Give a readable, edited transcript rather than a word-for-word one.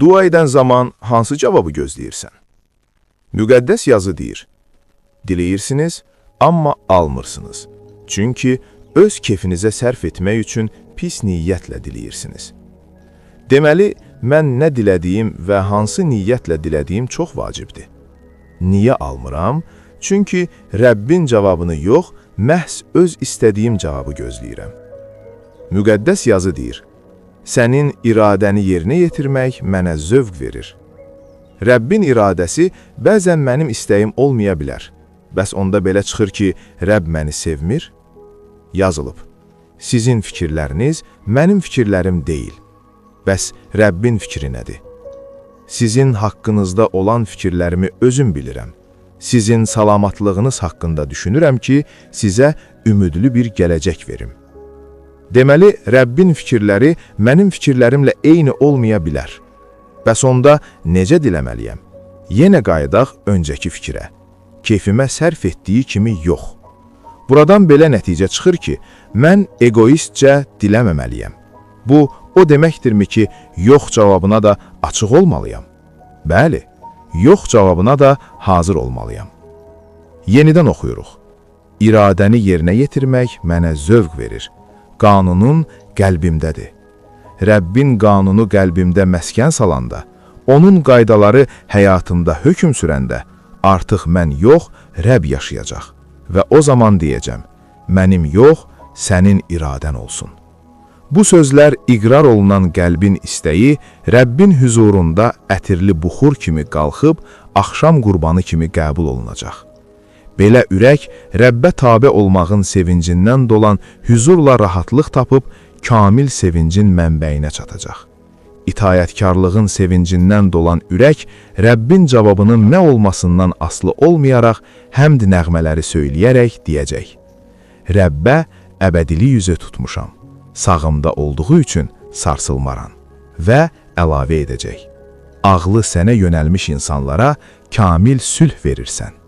Dua edən zaman hansı cavabı gözləyirsən? Müqəddəs yazı deyir, diləyirsiniz, amma almırsınız. Çünki öz kefinizə sərf etmək üçün pis niyyətlə diləyirsiniz. Deməli, mən nə dilədiyim və hansı niyyətlə dilədiyim çox vacibdir. Niyə almıram? Çünki Rəbbin cavabını yox, məhz öz istədiyim cavabı gözləyirəm. Müqəddəs yazı deyir, sənin iradəni yerinə yetirmək mənə zövq verir. Rəbbin iradəsi bəzən mənim istəyim olmaya bilər. Bəs onda belə çıxır ki, Rəbb məni sevmir? Yazılıb, sizin fikirləriniz mənim fikirlərim deyil. Bəs Rəbbin fikri nədir? Sizin haqqınızda olan fikirlərimi özüm bilirəm. Sizin salamatlığınız haqqında düşünürəm ki, sizə ümidli bir gələcək verim. Deməli, Rəbbin fikirləri mənim fikirlərimlə eyni olmaya bilər. Bəs onda necə diləməliyəm? Yenə qayıdaq öncəki fikrə. Keyfimə sərf etdiyi kimi yox. Buradan belə nəticə çıxır ki, mən egoistcə diləməməliyəm. Bu, o deməkdirmi ki, yox cavabına da açıq olmalıyam? Bəli, yox cavabına da hazır olmalıyam. Yenidən oxuyuruq. İradəni yerinə yetirmək mənə zövq verir. Qanunun qəlbimdədir. Rəbbin qanunu qəlbimdə məskən salanda, onun qaydaları həyatımda hökm sürəndə, artıq mən yox, Rəbb yaşayacaq. Və o zaman deyəcəm, mənim yox, sənin iradən olsun. Bu sözlər iqrar olunan qəlbin istəyi Rəbbin hüzurunda ətirli buxur kimi qalxıb, axşam qurbanı kimi qəbul olunacaq. Belə ürək, Rəbbə tabe olmağın sevincindən dolan hüzurla rahatlıq tapıb, kamil sevincin mənbəyinə çatacaq. İtaətkarlığın sevincindən dolan ürək, Rəbbin cavabının nə olmasından asılı olmayaraq, həmd nəğmələri söyləyərək deyəcək, Rəbbə əbədili yüzü tutmuşam, sağımda olduğu üçün sarsılmaram və əlavə edəcək, ağlı sənə yönəlmiş insanlara kamil sülh verirsən.